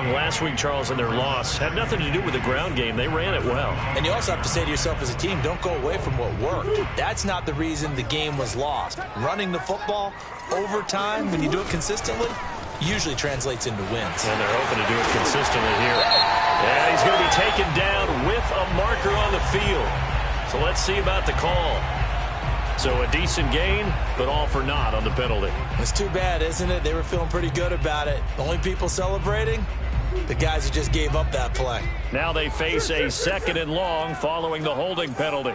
wrong. Last week, Charles, in their loss, had nothing to do with the ground game. They ran it well. And you also have to say to yourself as a team, don't go away from what worked. That's not the reason the game was lost. Running the football over time, when you do it consistently, usually translates into wins. And they're hoping to do it consistently here. And he's going to be taken down with a marker on the field. So let's see about the call. So a decent gain, but all for naught on the penalty. It's too bad, isn't it? They were feeling pretty good about it. The only people celebrating, the guys who just gave up that play. Now they face a 2nd and long following the holding penalty.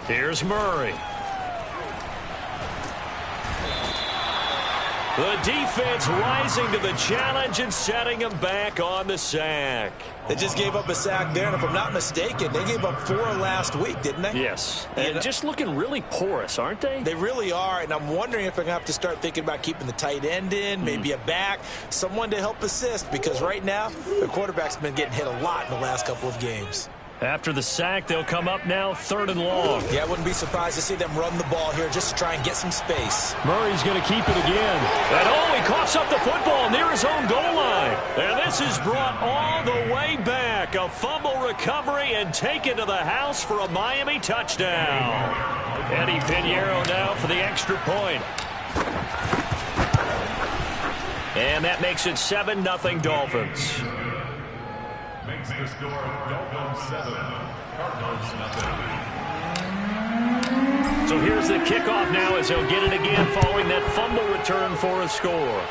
Here's Murray. The defense rising to the challenge and setting them back on the sack. They just gave up a sack there, and if I'm not mistaken, they gave up 4 last week, didn't they? Yes, and just looking really porous, aren't they? They really are, and I'm wondering if they're going to have to start thinking about keeping the tight end in, maybe a back, someone to help assist, because right now, the quarterback's been getting hit a lot in the last couple of games. After the sack, they'll come up now 3rd and long. Yeah, I wouldn't be surprised to see them run the ball here just to try and get some space. Murray's going to keep it again. And he coughs up the football near his own goal line. And this is brought all the way back. A fumble recovery and taken to the house for a Miami touchdown. Eddie Pinheiro now for the extra point. And that makes it 7-0 Dolphins. Makes the score Dolphins 7, Cardinals nothing. So here's the kickoff now as he'll get it again following that fumble return for a score.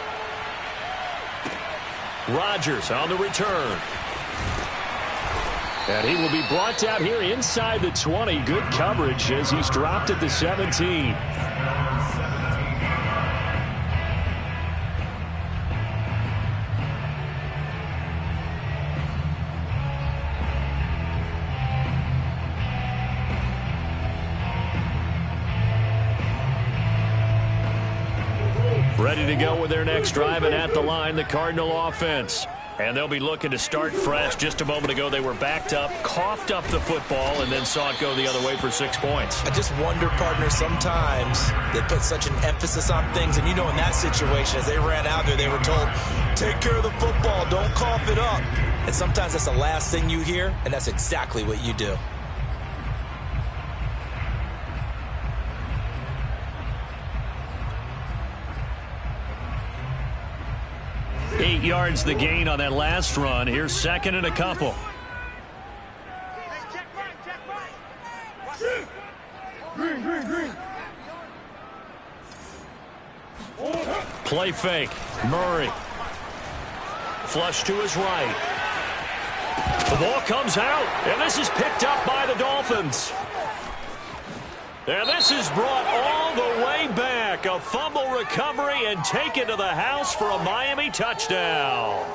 Rodgers on the return. And he will be brought down here inside the 20. Good coverage as he's dropped at the 17. Ready to go with their next drive, and at the line, the Cardinal offense. And they'll be looking to start fresh. Just a moment ago, they were backed up, coughed up the football, and then saw it go the other way for 6 points. I just wonder, partner, sometimes they put such an emphasis on things. And, you know, in that situation, as they ran out there, they were told, take care of the football, don't cough it up. And sometimes that's the last thing you hear, and that's exactly what you do. 8 yards the gain on that last run. Here's 2nd and a couple. Play fake. Murray. Flush to his right. The ball comes out, and this is picked up by the Dolphins. And this is brought all the way back. A fumble recovery and taken to the house for a Miami touchdown.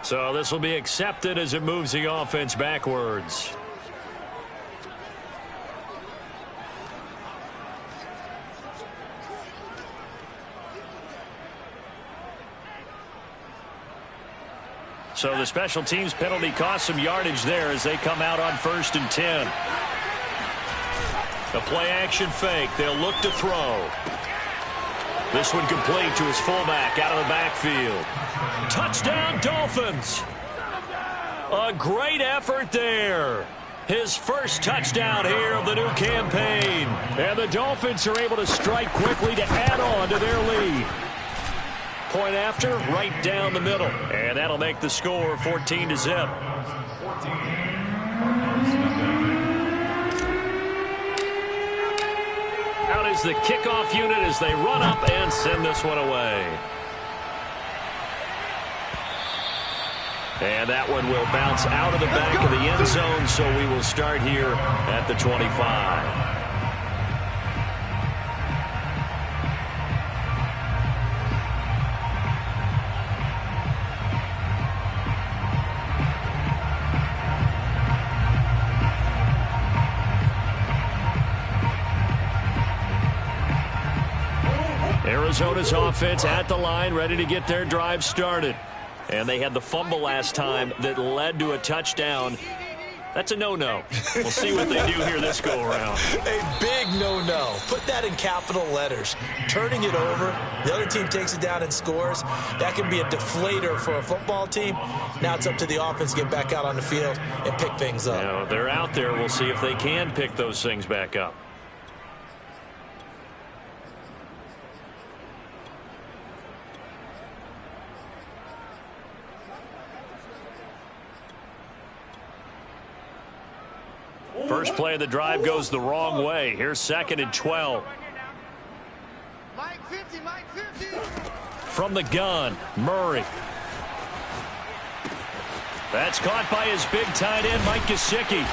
So this will be accepted as it moves the offense backwards. So the special teams penalty cost some yardage there as they come out on 1st and 10. The play action fake. They'll look to throw. This one complete to his fullback out of the backfield. Touchdown Dolphins. A great effort there. His first touchdown here of the new campaign. And the Dolphins are able to strike quickly to add on to their lead. Point after, right down the middle. And that'll make the score 14-0. Out is the kickoff unit as they run up and send this one away. And that one will bounce out of the back of the end zone, so we will start here at the 25. Arizona's offense at the line, ready to get their drive started. And they had the fumble last time that led to a touchdown. That's a no-no. We'll see what they do here this go-around. A big no-no. Put that in capital letters. Turning it over, the other team takes it down and scores. That can be a deflator for a football team. Now it's up to the offense to get back out on the field and pick things up. You know, they're out there. We'll see if they can pick those things back up. First play of the drive goes the wrong way. Here's 2nd and 12. From the gun, Murray. That's caught by his big tight end, Mike Gesicki.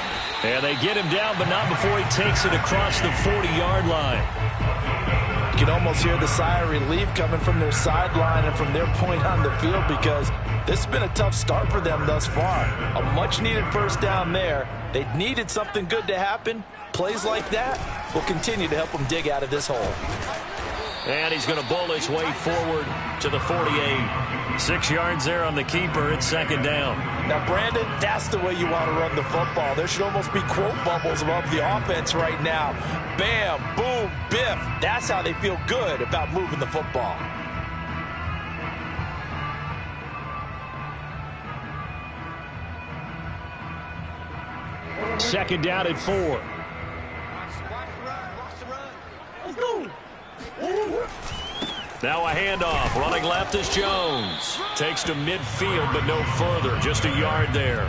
And they get him down, but not before he takes it across the 40-yard line. You can almost hear the sigh of relief coming from their sideline and from their point on the field, because this has been a tough start for them thus far. A much-needed first down there. They needed something good to happen. Plays like that will continue to help them dig out of this hole. And he's going to bowl his way forward to the 48. 6 yards there on the keeper. It's 2nd down. Now, Brandon, that's the way you want to run the football. There should almost be quote bubbles above the offense right now. Bam, boom, biff. That's how they feel good about moving the football. Second down at 4. Now a handoff. Running left is Jones. Takes to midfield, but no further. Just a yard there.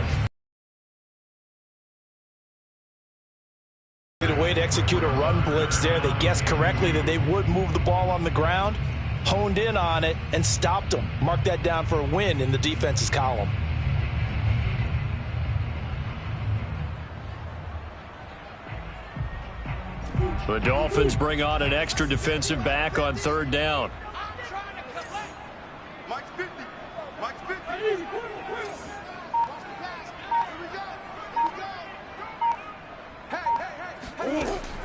A way to execute a run blitz there. They guessed correctly that they would move the ball on the ground, honed in on it, and stopped them. Mark that down for a win in the defense's column. The Dolphins bring on an extra defensive back on 3rd down.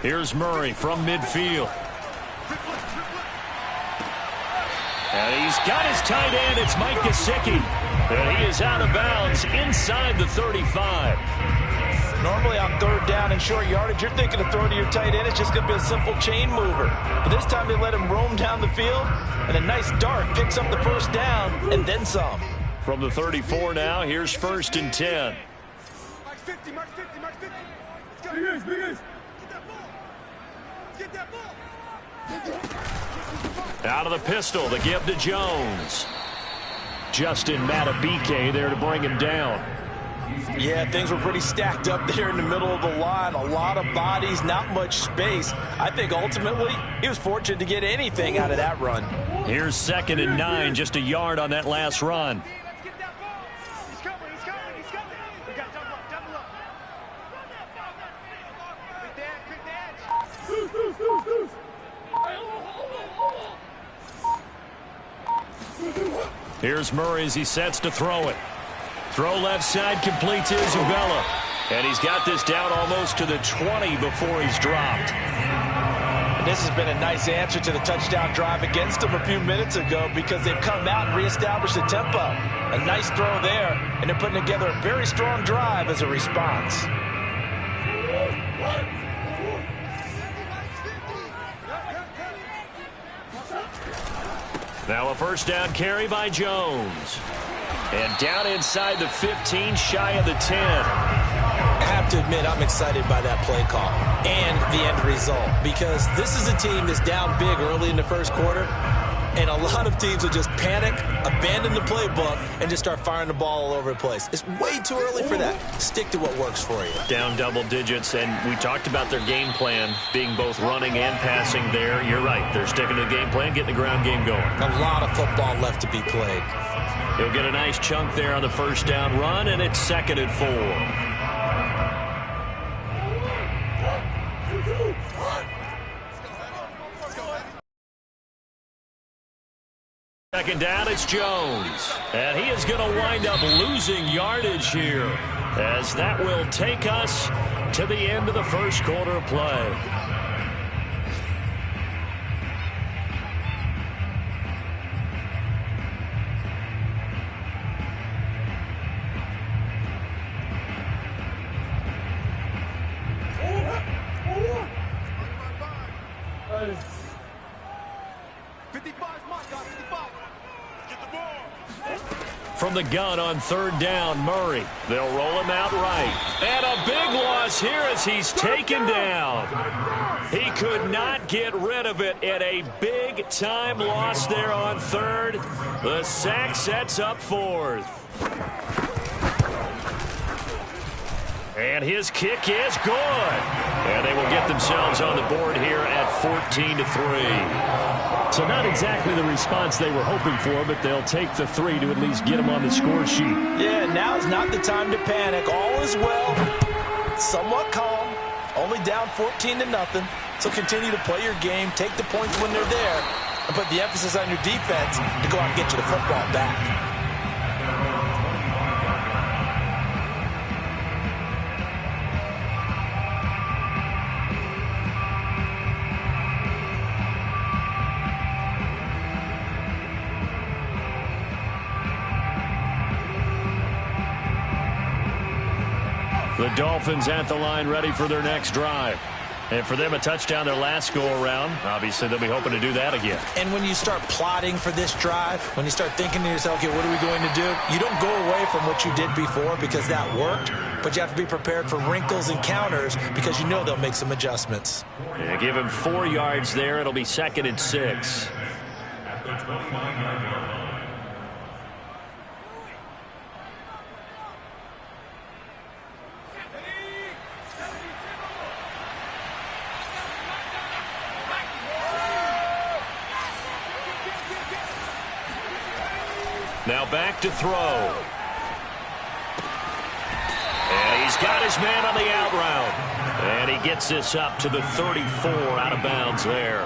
Here's Murray from midfield. And he's got his tight end. It's Mike Gesicki. And he is out of bounds inside the 35. Normally on 3rd down and short yardage, you're thinking of throwing to your tight end. It's just going to be a simple chain mover. But this time they let him roam down the field, and a nice dart picks up the first down and then some. From the 34 now, here's 1st and 10. Out of the pistol, the give to Jones. Justin Matabike there to bring him down. Yeah, things were pretty stacked up there in the middle of the line. A lot of bodies, not much space. I think ultimately he was fortunate to get anything out of that run. Here's 2nd and 9, just a yard on that last run. Here's Murray as he sets to throw it. Throw left side, complete to Isabella. And he's got this down almost to the 20 before he's dropped. And this has been a nice answer to the touchdown drive against them a few minutes ago, because they've come out and reestablished the tempo. A nice throw there, and they're putting together a very strong drive as a response. Now a first down carry by Jones. And down inside the 15, shy of the 10. I have to admit, I'm excited by that play call and the end result, because this is a team that's down big early in the first quarter, and a lot of teams will just panic, abandon the playbook, and just start firing the ball all over the place. It's way too early for that. Stick to what works for you. Down double digits, and we talked about their game plan being both running and passing there. You're right. They're sticking to the game plan, getting the ground game going. A lot of football left to be played. He'll get a nice chunk there on the first down run, and it's 2nd and 4. Second down, it's Jones. And he is going to wind up losing yardage here, as that will take us to the end of the first quarter of play. From the gun on third down, Murray. They'll roll him out right. And a big loss here as he's taken down. He could not get rid of it, and a big-time loss there on third. The sack sets up fourth. And his kick is good. And they will get themselves on the board here at 14-3. So not exactly the response they were hoping for, but they'll take the 3 to at least get them on the score sheet. Yeah, now is not the time to panic. All is well. Somewhat calm. Only down 14-0. So continue to play your game, take the points when they're there, and put the emphasis on your defense to go out and get you the football back. The Dolphins at the line ready for their next drive. And for them, a touchdown their last go-around. Obviously, they'll be hoping to do that again. And when you start plotting for this drive, when you start thinking to yourself, okay, what are we going to do? You don't go away from what you did before because that worked, but you have to be prepared for wrinkles and counters because you know they'll make some adjustments. Yeah, give him 4 yards there. It'll be 2nd and 6. At the 29-yard line. Now back to throw. And he's got his man on the out route. And he gets this up to the 34 out of bounds there.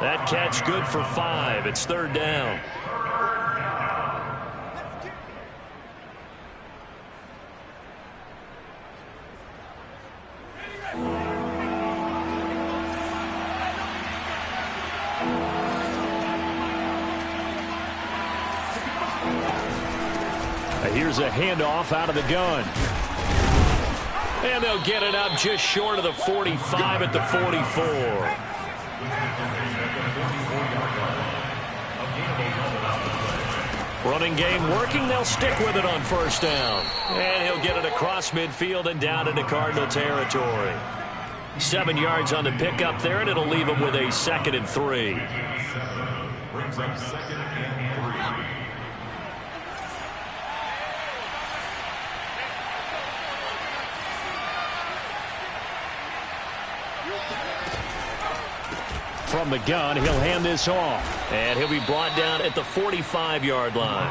That catch good for 5. It's 3rd down. Here's a handoff out of the gun. And they'll get it up just short of the 45 at the 44. Running game working. They'll stick with it on 1st down. And he'll get it across midfield and down into Cardinal territory. 7 yards on the pickup there, and it'll leave him with a 2nd and 3. Brings up 2nd and 3. From the gun, he'll hand this off. And he'll be brought down at the 45-yard line.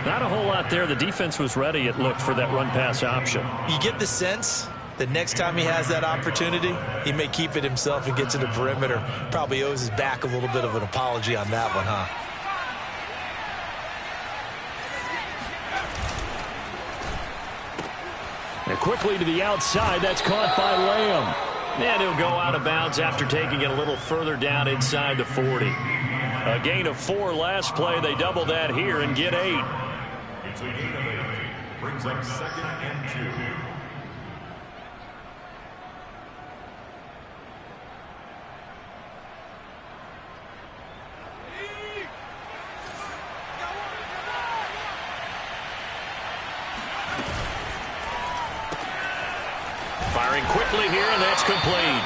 Not a whole lot there. The defense was ready, it looked, for that run-pass option. You get the sense that next time he has that opportunity, he may keep it himself and get to the perimeter. Probably owes his back a little bit of an apology on that one, huh? And quickly to the outside. That's caught by Lamb. And he'll go out of bounds after taking it a little further down inside the 40. A gain of 4 last play. They double that here and get 8. It's a gain of 8. Brings up 2nd and 2. Firing quickly here, and that's complete.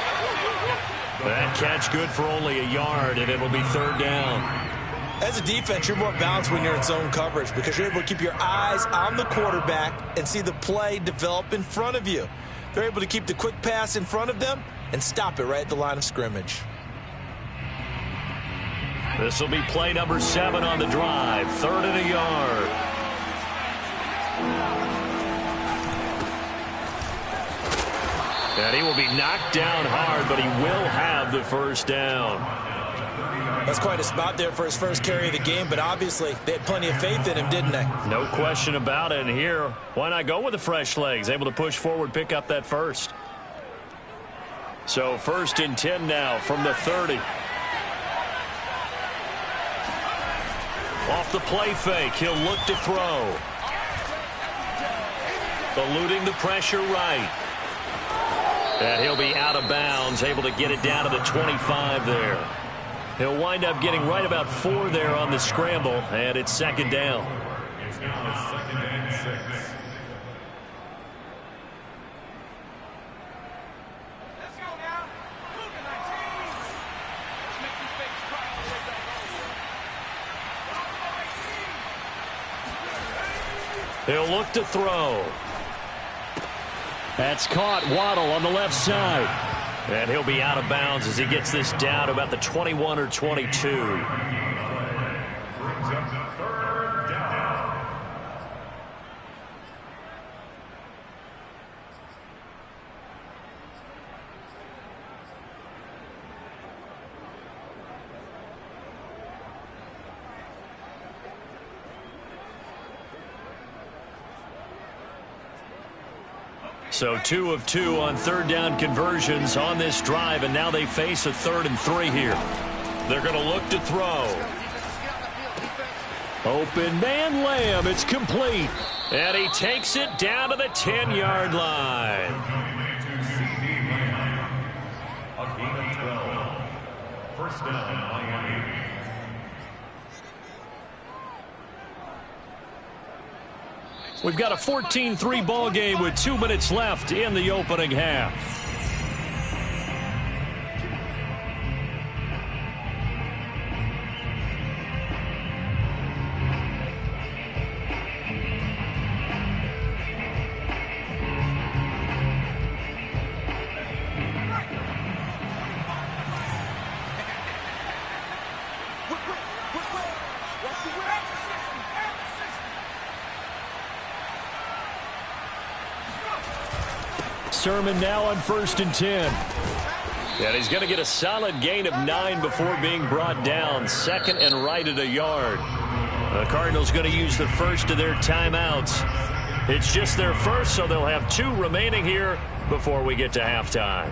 That catch good for only a yard, and it'll be 3rd down. As a defense, you're more balanced when you're in zone coverage because you're able to keep your eyes on the quarterback and see the play develop in front of you. They're able to keep the quick pass in front of them and stop it right at the line of scrimmage. This will be play number 7 on the drive. 3rd and a yard. And he will be knocked down hard, but he will have the 1st down. That's quite a spot there for his first carry of the game, but obviously they had plenty of faith in him, didn't they? No question about it. And here, why not go with the fresh legs? Able to push forward, pick up that 1st. So 1st and 10 now from the 30. Off the play fake, he'll look to throw. Eluding the pressure right. And he'll be out of bounds, able to get it down to the 25 there. He'll wind up getting right about 4 there on the scramble, and it's second down. It's now 2nd and 6. Let's go now. Look at 19. Let's make these fakes cry all the way back over. He'll look to throw. That's caught. Waddle on the left side. And he'll be out of bounds as he gets this down to about the 21 or 22. Brings up 3rd down. So 2 of 2 on 3rd down conversions on this drive, and now they face a 3rd and 3 here. They're going to look to throw. Open man, Lamb. It's complete. And he takes it down to the 10-yard line. To C.D. Lamb. A gain of 12. First down, Miami. We've got a 14-3 ball game with 2 minutes left in the opening half. Sermon now on 1st and 10. And he's going to get a solid gain of 9 before being brought down. 2nd and right at a yard. The Cardinals going to use the first of their timeouts. It's just their first, so they'll have 2 remaining here before we get to halftime.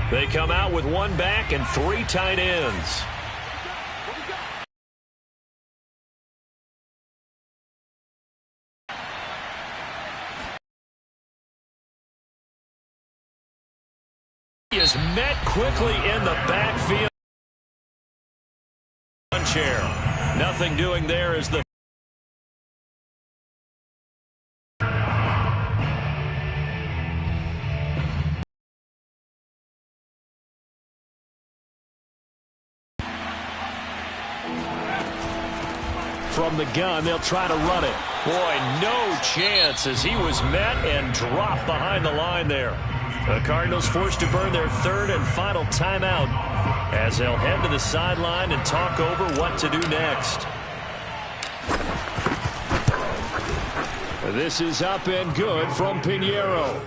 They come out with 1 back and 3 tight ends. He is met quickly in the backfield. Chair. Nothing doing there as the from the gun, they'll try to run it. Boy, no chance as he was met and dropped behind the line there. The Cardinals forced to burn their 3rd and final timeout as they'll head to the sideline and talk over what to do next. This is up and good from Pinheiro.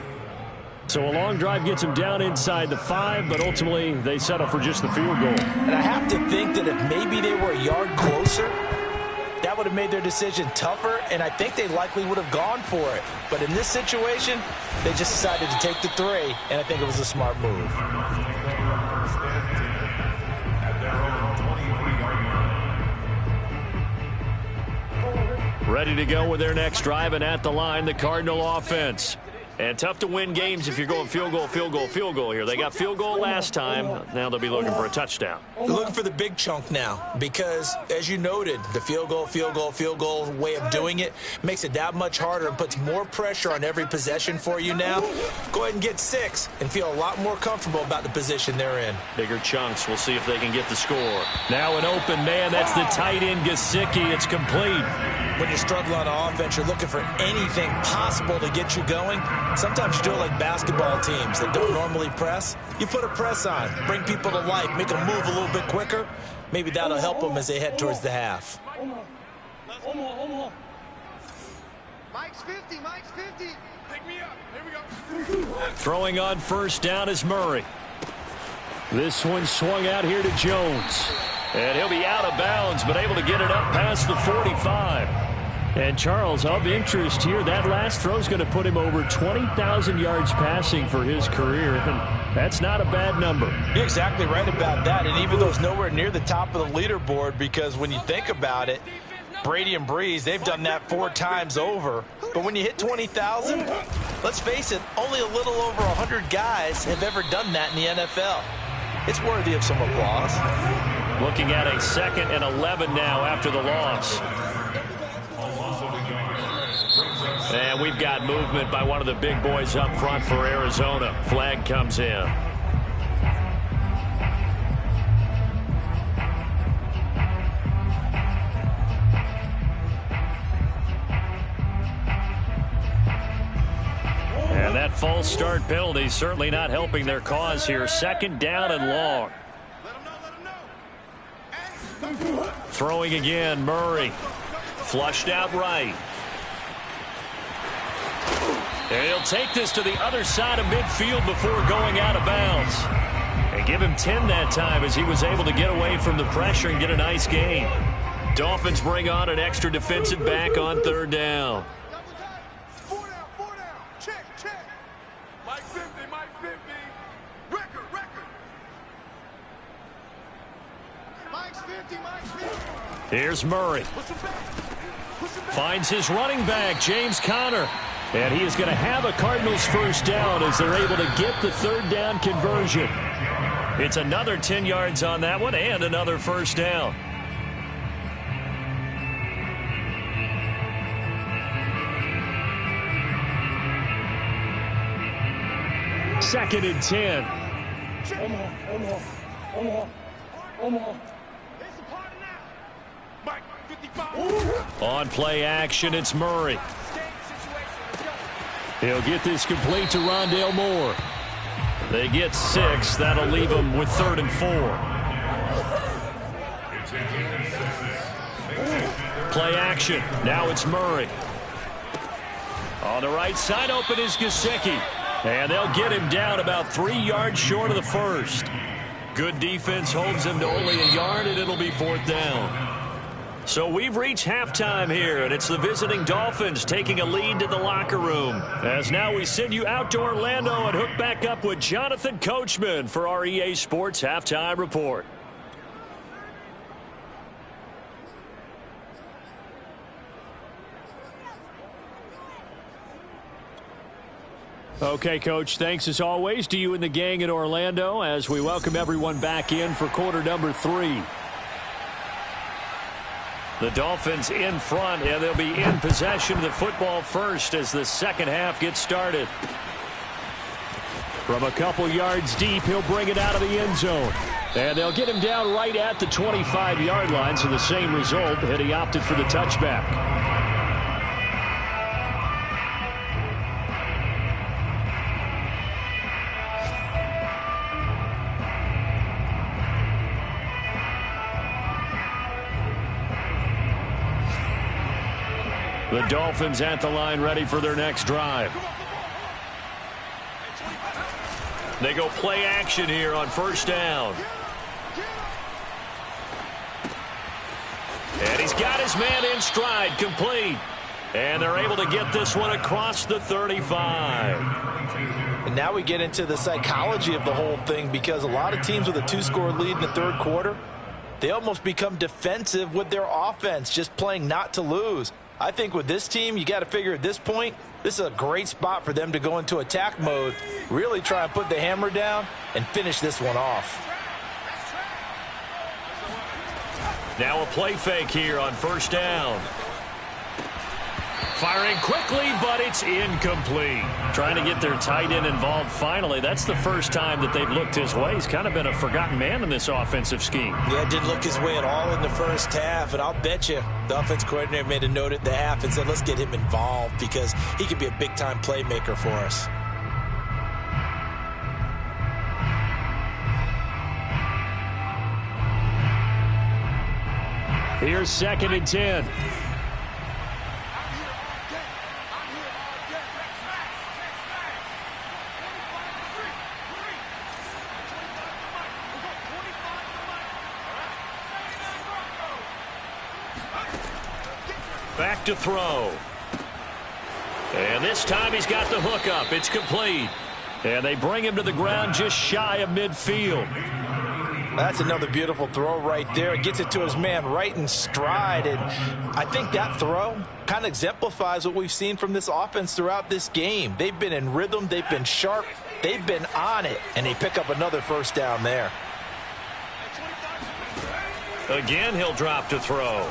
So a long drive gets him down inside the 5, but ultimately they settle for just the field goal. And I have to think that if maybe they were a yard closer, that would have made their decision tougher, and I think they likely would have gone for it. But in this situation, they just decided to take the 3, and I think it was a smart move. Ready to go with their next drive, and at the line, the Cardinal offense. And tough to win games if you're going field goal, field goal, field goal here. They got field goal last time. Now they'll be looking for a touchdown. They're looking for the big chunk now because, as you noted, the field goal way of doing it makes it that much harder and puts more pressure on every possession for you now. Go ahead and get 6 and feel a lot more comfortable about the position they're in. Bigger chunks. We'll see if they can get the score. Now an open man. That's the tight end, Gesicki. It's complete. When you're struggling on offense, you're looking for anything possible to get you going. Sometimes you do it like basketball teams that don't normally press. You put a press on, bring people to life, make them move a little bit quicker. Maybe that'll help them as they head towards the half. Mike's 50. Mike's 50. Pick me up. Here we go. Throwing on 1st down is Murray. This one swung out here to Jones. And he'll be out of bounds, but able to get it up past the 45. And, Charles, of interest here, that last throw is going to put him over 20,000 yards passing for his career, and that's not a bad number. You're exactly right about that, and even though it's nowhere near the top of the leaderboard, because when you think about it, Brady and Breeze, they've done that 4 times over. But when you hit 20,000, let's face it, only a little over 100 guys have ever done that in the NFL. It's worthy of some applause. Looking at a 2nd and 11 now after the loss. And we've got movement by one of the big boys up front for Arizona. Flag comes in. And that false start penalty certainly not helping their cause here. 2nd down and long. Throwing again, Murray. Flushed out right. And he'll take this to the other side of midfield before going out of bounds. And give him 10 that time as he was able to get away from the pressure and get a nice gain. Dolphins bring on an extra defensive back on 3rd down. 4 down. Check. Mike 50. Record. Mike's 50. Here's Murray. Finds his running back, James Conner. And he is going to have a Cardinals 1st down as they're able to get the 3rd down conversion. It's another 10 yards on that one and another 1st down. Second and 10. Omaha. It's a party now. Mike 55. On play action, it's Murray. He'll get this complete to Rondale Moore. They get 6. That'll leave them with 3rd and 4. Play action. Now it's Murray. On the right side, open is Gesicki. And they'll get him down about 3 yards short of the 1st. Good defense holds him to only a yard, and it'll be 4th down. So we've reached halftime here, and it's the visiting Dolphins taking a lead to the locker room. As now we send you out to Orlando and hook back up with Jonathan Coachman for our EA Sports Halftime Report. Okay, Coach, thanks as always to you and the gang in Orlando as we welcome everyone back in for quarter number 3. The Dolphins in front, and they'll be in possession of the football first as the 2nd half gets started. From a couple yards deep, he'll bring it out of the end zone. And they'll get him down right at the 25-yard line, so the same result, and he opted for the touchback. The Dolphins at the line ready for their next drive. They go play action here on 1st down. And he's got his man in stride, complete. And they're able to get this one across the 35. And now we get into the psychology of the whole thing, because a lot of teams with a 2-score lead in the 3rd quarter, they almost become defensive with their offense, just playing not to lose. I think with this team, you got to figure at this point, this is a great spot for them to go into attack mode, really try and put the hammer down and finish this one off. Now a play fake here on 1st down. Firing quickly, but it's incomplete. Trying to get their tight end involved finally. That's the first time that they've looked his way. He's kind of been a forgotten man in this offensive scheme. Yeah, it didn't look his way at all in the 1st half, and I'll bet you the offense coordinator made a note at the half and said, let's get him involved because he could be a big-time playmaker for us. Here's 2nd and 10. Back to throw. And this time he's got the hook up. It's complete. And they bring him to the ground just shy of midfield. That's another beautiful throw right there. It gets it to his man right in stride. And I think that throw kind of exemplifies what we've seen from this offense throughout this game. They've been in rhythm. They've been sharp. They've been on it. And they pick up another first down there. Again, he'll drop to throw.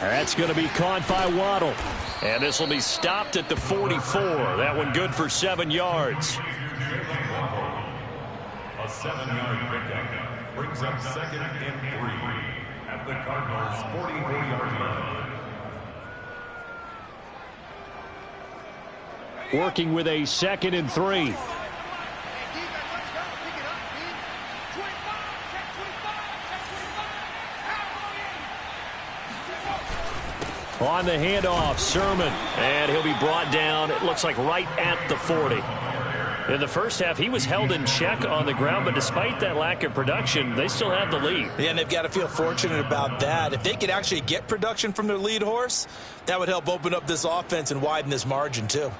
That's going to be caught by Waddle. And this will be stopped at the 44. That one good for 7 yards. A 7-yard pickup brings up 2nd and 3 at the Cardinals' 44-yard line. Working with a 2nd and 3. On the handoff, Sermon. And he'll be brought down, it looks like, right at the 40. In the first half, he was held in check on the ground, but despite that lack of production, they still have the lead. Yeah, and they've got to feel fortunate about that. If they could actually get production from their lead horse, that would help open up this offense and widen this margin, too.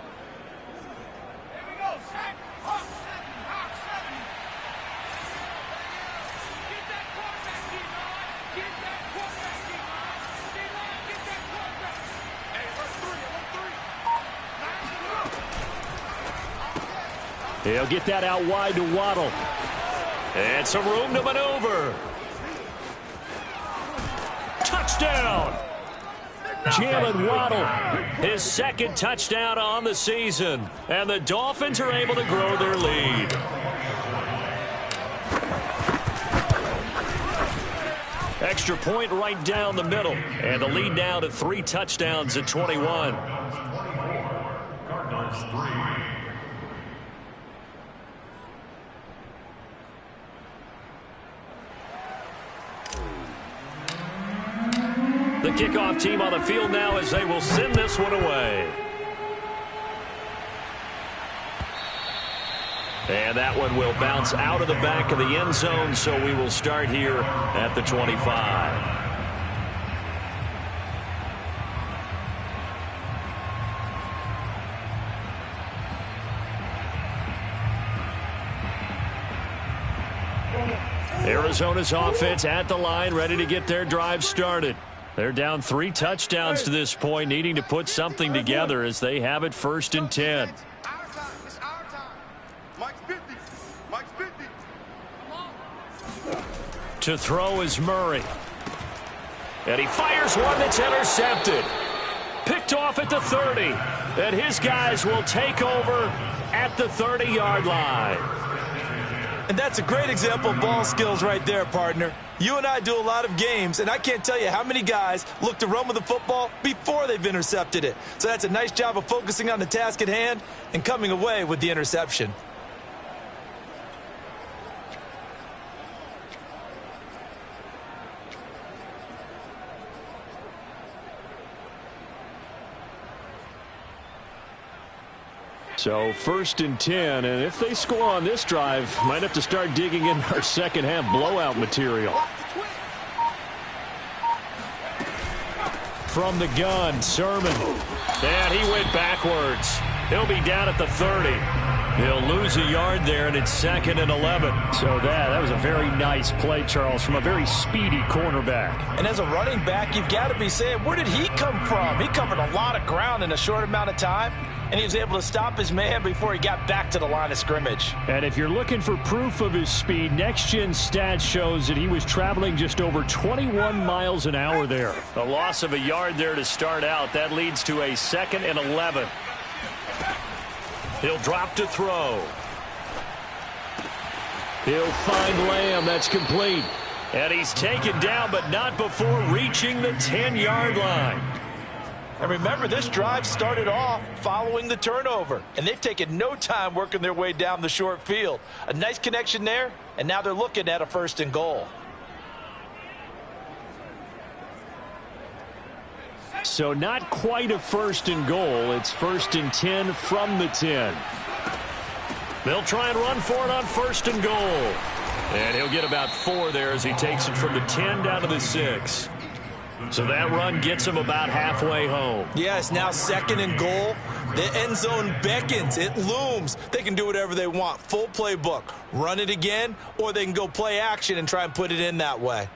He'll get that out wide to Waddle. And some room to maneuver. Touchdown! Jalen Waddle, his 2nd touchdown on the season. And the Dolphins are able to grow their lead. Extra point right down the middle. And the lead now to 3 touchdowns at 21. Cardinals 3. The kickoff team on the field now as they will send this one away. And that one will bounce out of the back of the end zone, so we will start here at the 25. Arizona's offense at the line, ready to get their drive started. They're down 3 touchdowns to this point, needing to put something together as they have it 1st and 10. To throw is Murray. And he fires one that's intercepted. Picked off at the 30. And his guys will take over at the 30-yard line. And that's a great example of ball skills right there, partner. You and I do a lot of games, and I can't tell you how many guys look to run with the football before they've intercepted it. So that's a nice job of focusing on the task at hand and coming away with the interception. So 1st and 10, and if they score on this drive, might have to start digging in our second half blowout material. From the gun, Sermon. And he went backwards. He'll be down at the 30. He'll lose a yard there, and it's 2nd and 11. So that was a very nice play, Charles, from a very speedy cornerback. And as a running back, you've got to be saying, where did he come from? He covered a lot of ground in a short amount of time, and he was able to stop his man before he got back to the line of scrimmage. And if you're looking for proof of his speed, Next Gen Stats shows that he was traveling just over 21 miles an hour there. A loss of a yard there to start out. That leads to a 2nd and 11. He'll drop to throw. He'll find Lamb. That's complete. And he's taken down, but not before reaching the 10-yard line. And remember, this drive started off following the turnover, and they've taken no time working their way down the short field. A nice connection there, and now they're looking at a 1st and goal. So not quite a 1st and goal. It's 1st and 10 from the 10. They'll try and run for it on 1st and goal. And he'll get about 4 there as he takes it from the 10 down to the 6. So that run gets them about halfway home. Yeah, it's now 2nd and goal. The end zone beckons. It looms. They can do whatever they want. Full playbook. Run it again, or they can go play action and try and put it in that way.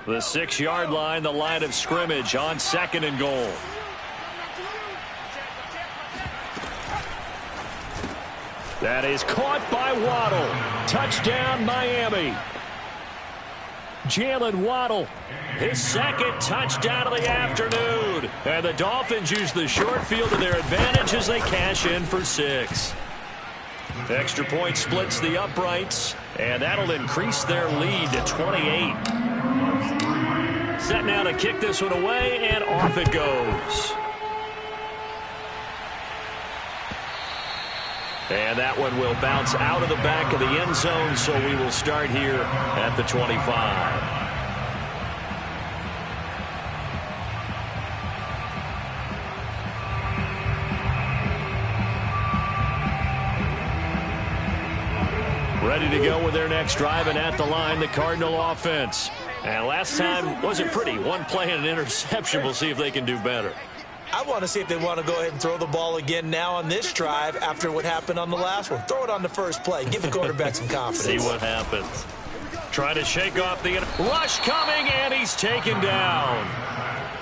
The 6-yard line, the line of scrimmage on 2nd and goal. That is caught by Waddle. Touchdown, Miami. Jalen Waddle, his 2nd touchdown of the afternoon. And the Dolphins use the short field to their advantage as they cash in for 6. Extra point splits the uprights, and that'll increase their lead to 28. Set now to kick this one away, and off it goes. And that one will bounce out of the back of the end zone, so we will start here at the 25. Ready to go with their next drive, and at the line, the Cardinal offense. And last time wasn't pretty. One play and an interception. We'll see if they can do better. I want to see if they want to go ahead and throw the ball again now on this drive after what happened on the last one. Throw it on the first play. Give the quarterback some confidence. See what happens. Trying to shake off the rush coming, and he's taken down.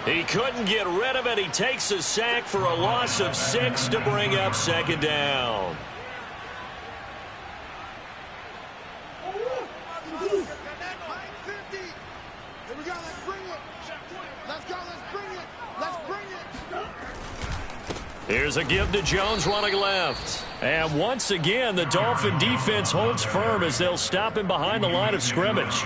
He couldn't get rid of it. He takes a sack for a loss of 6 to bring up 2nd down. Here's a give to Jones running left. And once again, the Dolphin defense holds firm as they'll stop him behind the line of scrimmage.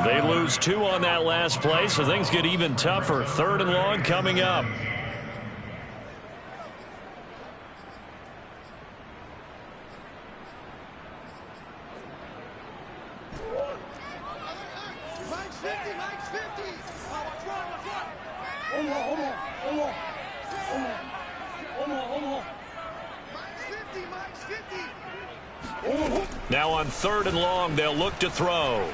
They lose 2 on that last play, so things get even tougher. 3rd and long coming up. Now on 3rd and long, they'll look to throw.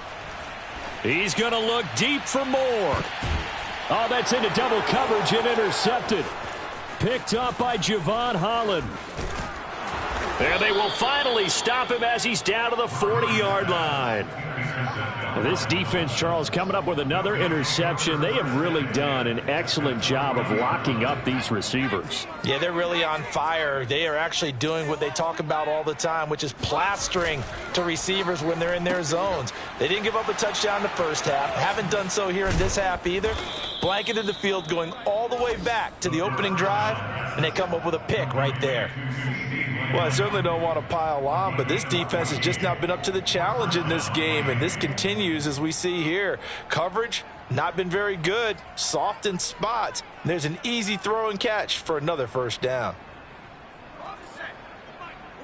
He's going to look deep for more. Oh, that's into double coverage and intercepted. Picked up by Javon Holland. And they will finally stop him as he's down to the 40-yard line. This defense, Charles, coming up with another interception. They have really done an excellent job of locking up these receivers. Yeah, they're really on fire. They are actually doing what they talk about all the time, which is plastering to receivers when they're in their zones. They didn't give up a touchdown in the first half. Haven't done so here in this half either. Blanketed the field going all the way back to the opening drive, and they come up with a pick right there. Well, I certainly don't want to pile on, but this defense has just not been up to the challenge in this game, and this continues as we see here. Coverage, not been very good, soft in spots. There's an easy throw and catch for another 1st down. We're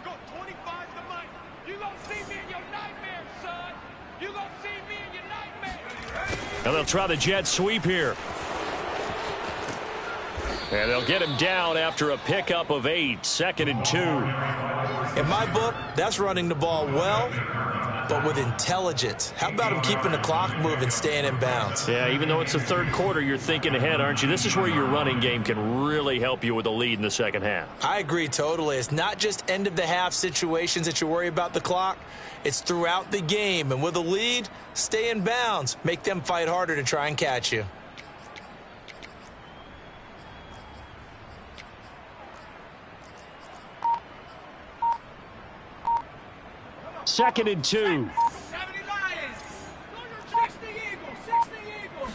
going 25 to Mike. You gonna see me in your nightmares, son. You gonna see me in your nightmares. And they'll try the jet sweep here. And they'll get him down after a pickup of 8, 2nd and 2. In my book, that's running the ball well, but with intelligence. How about him keeping the clock moving, staying in bounds? Yeah, even though it's the 3rd quarter, you're thinking ahead, aren't you? This is where your running game can really help you with a lead in the 2nd half. I agree totally. It's not just end-of-the-half situations that you worry about the clock. It's throughout the game. And with a lead, stay in bounds. Make them fight harder to try and catch you. Second and 2. 70 Lions. 60 Eagles. 60 Eagles.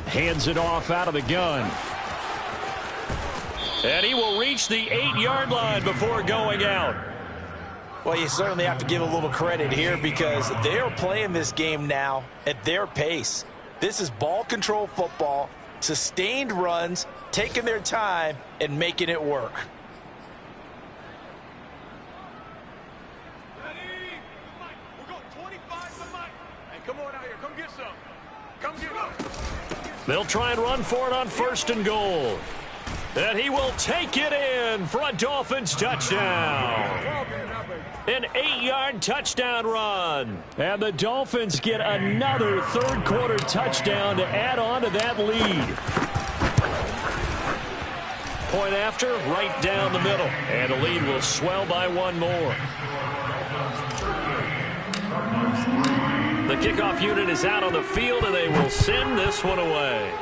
Hands it off out of the gun. And he will reach the 8-yard line before going out. Well, you certainly have to give a little credit here because they're playing this game now at their pace. This is ball control football, sustained runs, taking their time, and making it work. They'll try and run for it on 1st and goal. And he will take it in for a Dolphins touchdown. An 8-yard touchdown run. And the Dolphins get another third-quarter touchdown to add on to that lead. Point after, right down the middle. And the lead will swell by one more. The kickoff unit is out on the field, and they will send this one away.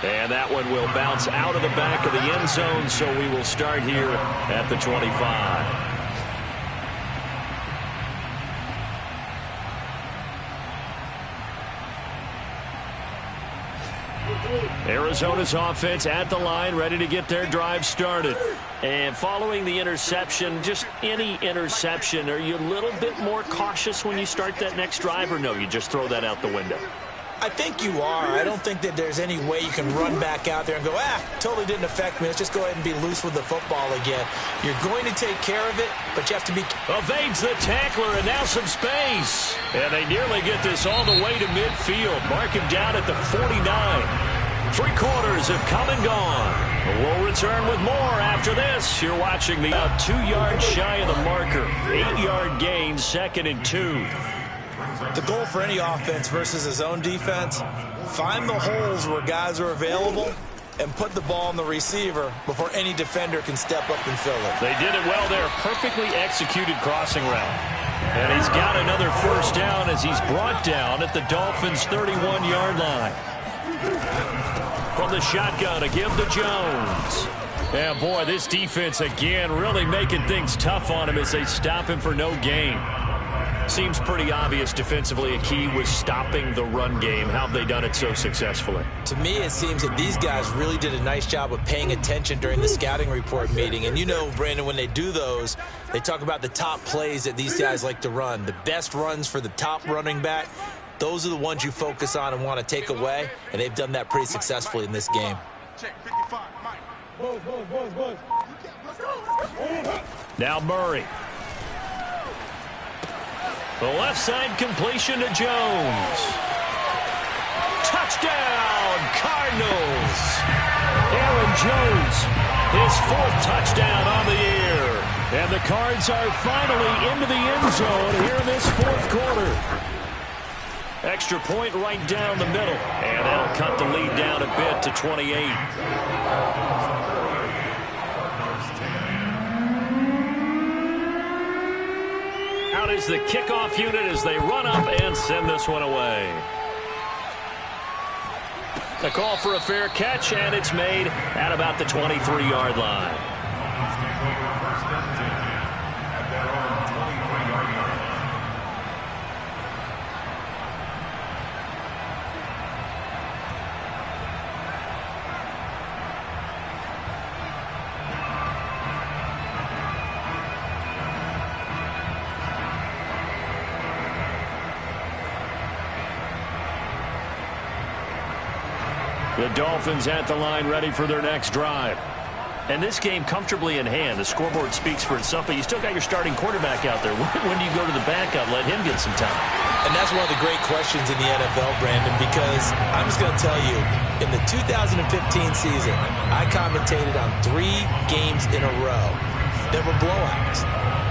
And that one will bounce out of the back of the end zone, so we will start here at the 25. Arizona's offense at the line, ready to get their drive started. And following the interception, just any interception, are you a little bit more cautious when you start that next drive, or no, you just throw that out the window? I think you are. I don't think that there's any way you can run back out there and go, totally didn't affect me. Let's just go ahead and be loose with the football again. You're going to take care of it, but you have to be... Evades the tackler, and now some space. And they nearly get this all the way to midfield. Mark him down at the 49. 3 quarters have come and gone. We'll return with more after this. You're watching the 2 yards shy of the marker. 8-yard gain, 2nd and 2. The goal for any offense versus a zone defense, find the holes where guys are available and put the ball on the receiver before any defender can step up and fill it. They did it well there. Perfectly executed crossing route. And he's got another first down as he's brought down at the Dolphins' 31-yard line. From the shotgun, a give to Jones. Yeah, boy, this defense again really making things tough on him as they stop him for no gain. Seems pretty obvious defensively a key was stopping the run game. How have they done it so successfully? To me, it seems that these guys really did a nice job of paying attention during the scouting report meeting. And you know, Brandon, when they do those, they talk about the top plays that these guys like to run. The best runs for the top running back, those are the ones you focus on and want to take away. And they've done that pretty successfully in this game. Now Murray. The left side completion to Jones. Touchdown, Cardinals. Aaron Jones, his 4th touchdown on the year. And the Cards are finally into the end zone here in this 4th quarter. Extra point right down the middle. And that'll cut the lead down a bit to 28. Out is the kickoff unit as they run up and send this one away. A call for a fair catch, and it's made at about the 23-yard line. The Dolphins at the line ready for their next drive. And this game comfortably in hand. The scoreboard speaks for itself, but you still got your starting quarterback out there. When do you go to the backup, let him get some time? And that's one of the great questions in the NFL, Brandon, because I'm just going to tell you, in the 2015 season, I commentated on 3 games in a row that were blowouts.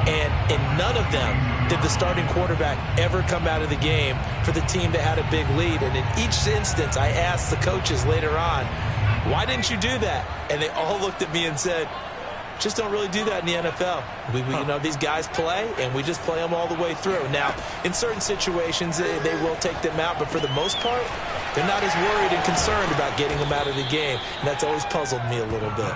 And in none of them did the starting quarterback ever come out of the game for the team that had a big lead. And in each instance, I asked the coaches later on, why didn't you do that? And they all looked at me and said, just don't really do that in the NFL. You know, these guys play, and we just play them all the way through. Now, in certain situations, they will take them out, but for the most part, they're not as worried and concerned about getting them out of the game. And that's always puzzled me a little bit.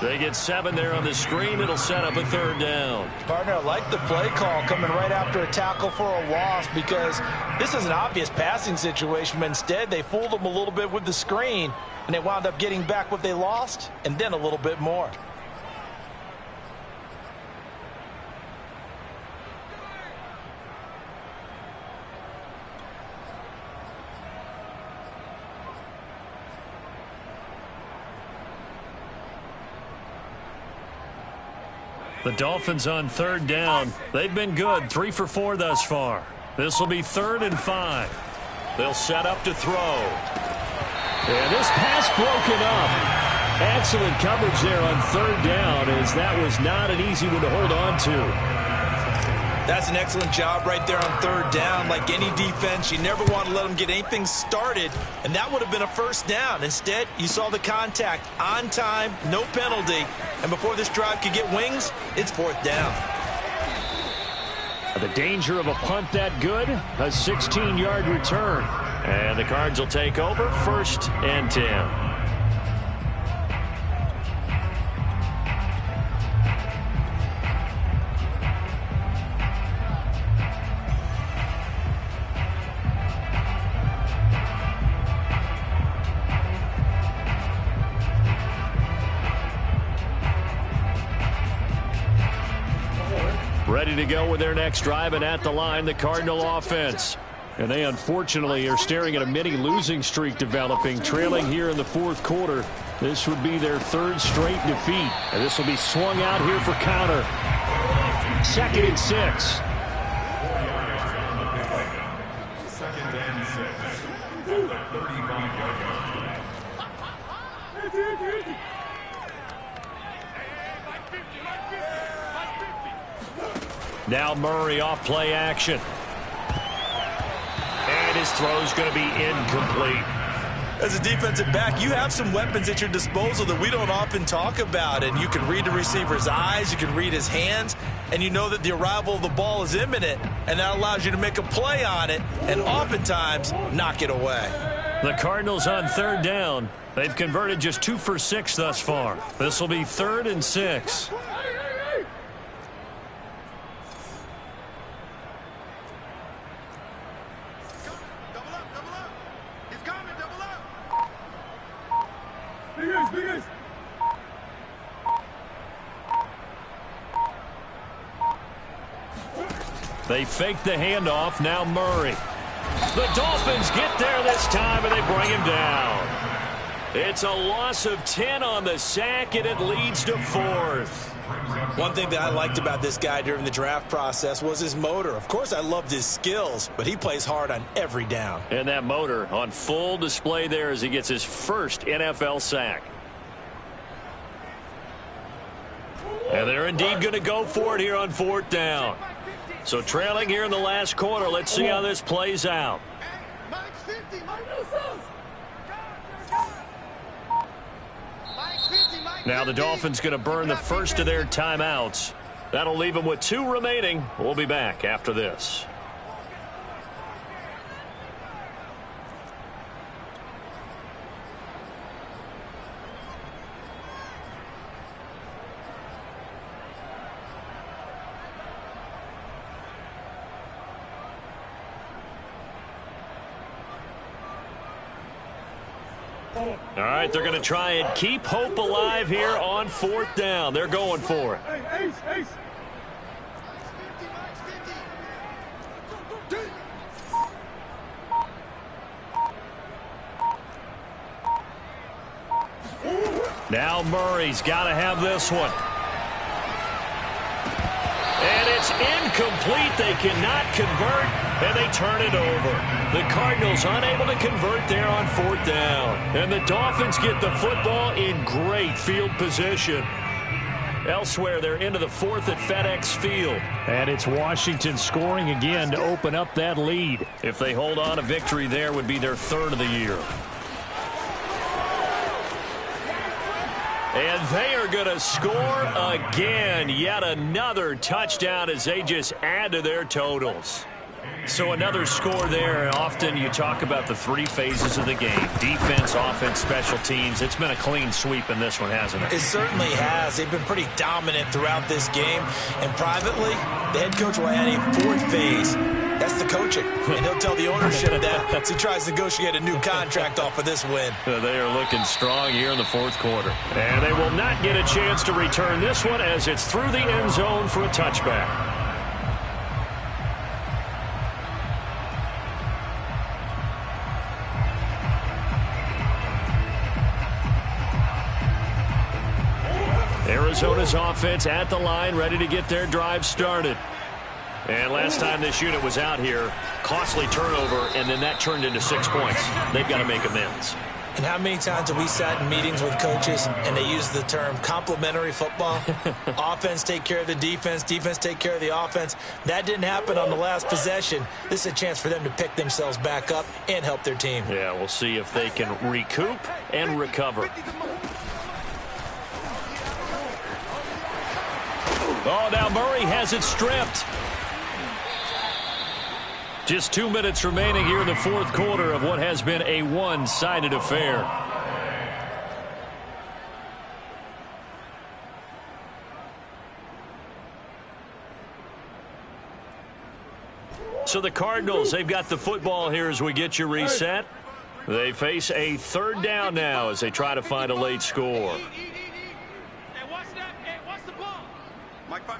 They get 7 there on the screen. It'll set up a 3rd down. Partner, I like the play call coming right after a tackle for a loss because this is an obvious passing situation, but instead they fooled them a little bit with the screen, and they wound up getting back what they lost and then a little bit more. The Dolphins on 3rd down. They've been good, 3 for 4 thus far. This will be 3rd and 5. They'll set up to throw. And this pass broken up. Excellent coverage there on third down, as that was not an easy one to hold on to. That's an excellent job right there on third down. Like any defense, you never want to let them get anything started, and that would have been a first down. Instead, you saw the contact on time, no penalty, and before this drive could get wings, it's fourth down. The danger of a punt that good, a 16-yard return. And the Cards will take over, 1st and 10. Ready to go with their next drive, and at the line, the Cardinal offense. And they unfortunately are staring at a mini losing streak developing, trailing here in the fourth quarter. This would be their 3rd straight defeat. And this will be swung out here for counter. 2nd and 6. Now Murray off play action. And his throw's going to be incomplete. As a defensive back, you have some weapons at your disposal that we don't often talk about. And you can read the receiver's eyes, you can read his hands, and you know that the arrival of the ball is imminent. And that allows you to make a play on it and oftentimes knock it away. The Cardinals on third down. They've converted just 2 for 6 thus far. This will be 3rd and 6. They fake the handoff. Now Murray. The Dolphins get there this time, and they bring him down. It's a loss of 10 on the sack, and it leads to 4th. One thing that I liked about this guy during the draft process was his motor. Of course, I loved his skills, but he plays hard on every down. And that motor on full display there as he gets his first NFL sack. And they're indeed going to go for it here on 4th down. So trailing here in the last quarter, let's see how this plays out. Now the Dolphins going to burn the first of their timeouts. That'll leave them with 2 remaining. We'll be back after this. All right, they're going to try and keep hope alive here on 4th down. They're going for it. Now Murray's got to have this one. And it's incomplete. They cannot convert, and they turn it over. The Cardinals unable to convert there on 4th down. And the Dolphins get the football in great field position. Elsewhere, they're into the 4th at FedEx Field. And it's Washington scoring again to open up that lead. If they hold on, a victory there would be their 3rd of the year. And they are going to score again. Yet another touchdown as they just add to their totals. So another score there. Often you talk about the 3 phases of the game. Defense, offense, special teams. It's been a clean sweep in this one, hasn't it? It certainly has. They've been pretty dominant throughout this game. And privately, the head coach will add a 4th phase. That's the coaching. And he'll tell the ownership that as he tries to negotiate a new contract off of this win. They are looking strong here in the 4th quarter. And they will not get a chance to return this one as it's through the end zone for a touchback. Arizona's offense at the line, ready to get their drive started. And last time this unit was out here, costly turnover, and then that turned into 6 points. They've got to make amends. And how many times have we sat in meetings with coaches and they use the term complementary football? Offense take care of the defense, defense take care of the offense. That didn't happen on the last possession. This is a chance for them to pick themselves back up and help their team. Yeah, we'll see if they can recoup and recover. Oh, now Murray has it stripped. Just 2 minutes remaining here in the fourth quarter of what has been a one-sided affair. So the Cardinals, they've got the football here as we get you reset. They face a third down now as they try to find a late score. Hey, what's that? Hey, what's the ball? Mike 5-5,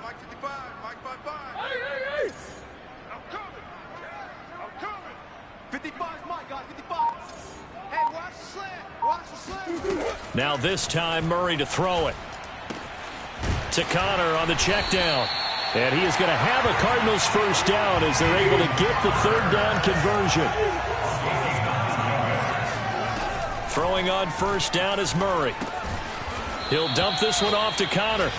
Mike 55, Mike 5-5. Hey. I'm coming. 55's Mike, guys, 55. Hey, watch the slant. Watch the slant. Now this time Murray to throw it. To Connor on the check down. And he is going to have a Cardinals first down as they're able to get the third down conversion. Throwing on first down is Murray. He'll dump this one off to Connor.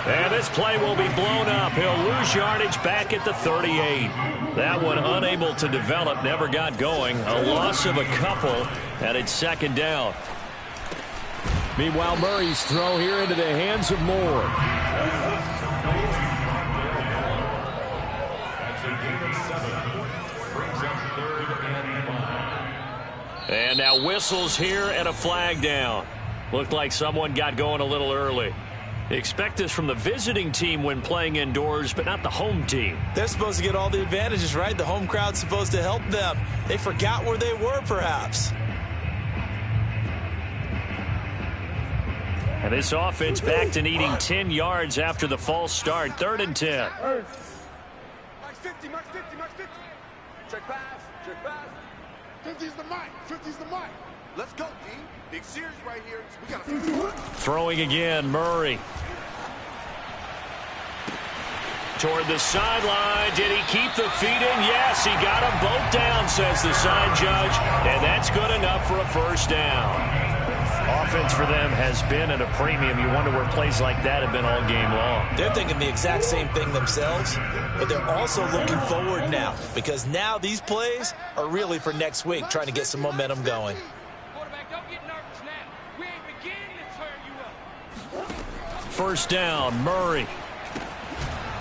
And this play will be blown up. He'll lose yardage back at the 38. That one unable to develop, never got going. A loss of a couple, and it's second down. Meanwhile, Murray's throw here into the hands of Moore. And now whistles here and a flag down. Looked like someone got going a little early. Expect this from the visiting team when playing indoors, but not the home team. They're supposed to get all the advantages, right? The home crowd's supposed to help them. They forgot where they were, perhaps. And this offense back to needing 10 yards after the false start. 3rd and 10. Max 50, Max 50, Max 50. Check pass, check pass. 50's the Mike, 50's the Mike. Let's go, D. Big series right here. We got a Throwing again, Murray. Toward the sideline. Did he keep the feet in? Yes, he got them both down, says the sign judge. And that's good enough for a first down. Offense for them has been at a premium. You wonder where plays like that have been all game long. They're thinking the exact same thing themselves, but they're also looking forward now because now these plays are really for next week, trying to get some momentum going. Quarterback, don't get nervous now. We ain't beginning to turn you up. First down, Murray.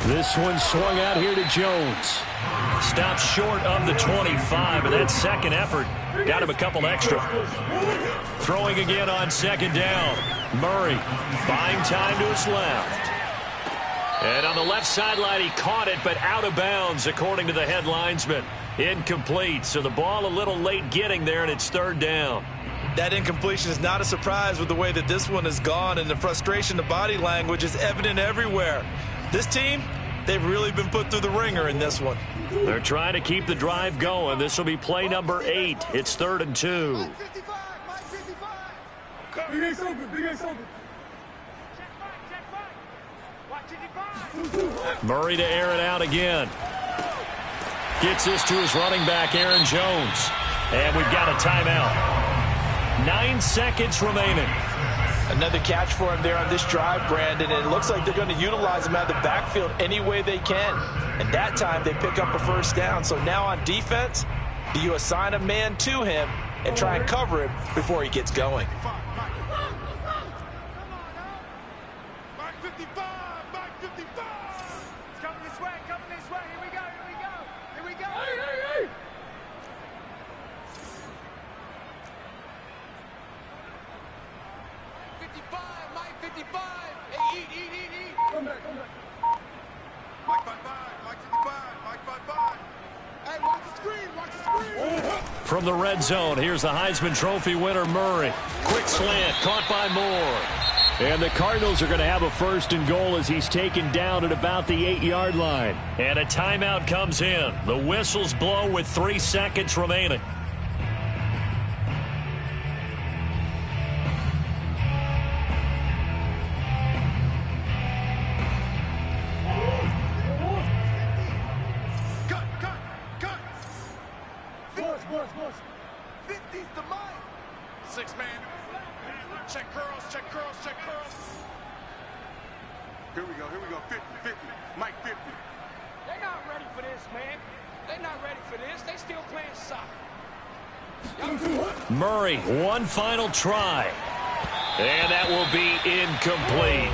This one swung out here to Jones. Stops short of the 25, and that second effort got him a couple extra. Throwing again on second down. Murray buying time to his left. And on the left sideline, he caught it, but out of bounds, according to the head linesman. Incomplete, so the ball a little late getting there, and it's 3rd down. That incompletion is not a surprise with the way that this one has gone, and the frustration, the body language is evident everywhere. This team, they've really been put through the ringer in this one. They're trying to keep the drive going. This will be play number 8. It's 3rd and 2. Mike 55, Mike 55. Big Ace open, Big Ace open. Check Mike. Watch 55. Murray to air it out again. Gets this to his running back, Aaron Jones. And we've got a timeout. 9 seconds remaining. Another catch for him there on this drive, Brandon. And it looks like they're going to utilize him out of the backfield any way they can. And that time they pick up a first down. So now on defense, do you assign a man to him and try and cover him before he gets going? Mike 55, Mike 55. It's coming this way, coming this way. Here we go, here we go. Here we go. Hey. 55, Mike 55. Hey, eat. Come back. Mike 55, Mike 55, Mike 55. Hey, watch the screen. From the red zone, here's the Heisman Trophy winner, Murray. Quick slant, caught by Moore. And the Cardinals are going to have a 1st and goal as he's taken down at about the 8-yard line. And a timeout comes in. The whistles blow with 3 seconds remaining. Cut. 50's the Mike. Here we go. 50, 50. Mike 50. They're not ready for this, man. They're not ready for this. They still playing soccer. Murray, one final try. And that will be incomplete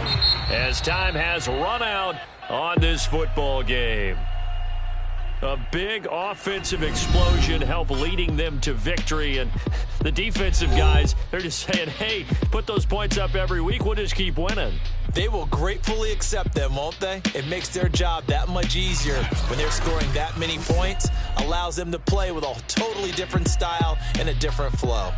as time has run out on this football game. A big offensive explosion helped leading them to victory. And the defensive guys, they're just saying, hey, put those points up every week. We'll just keep winning. They will gratefully accept them, won't they? It makes their job that much easier when they're scoring that many points. Allows them to play with a totally different style and a different flow.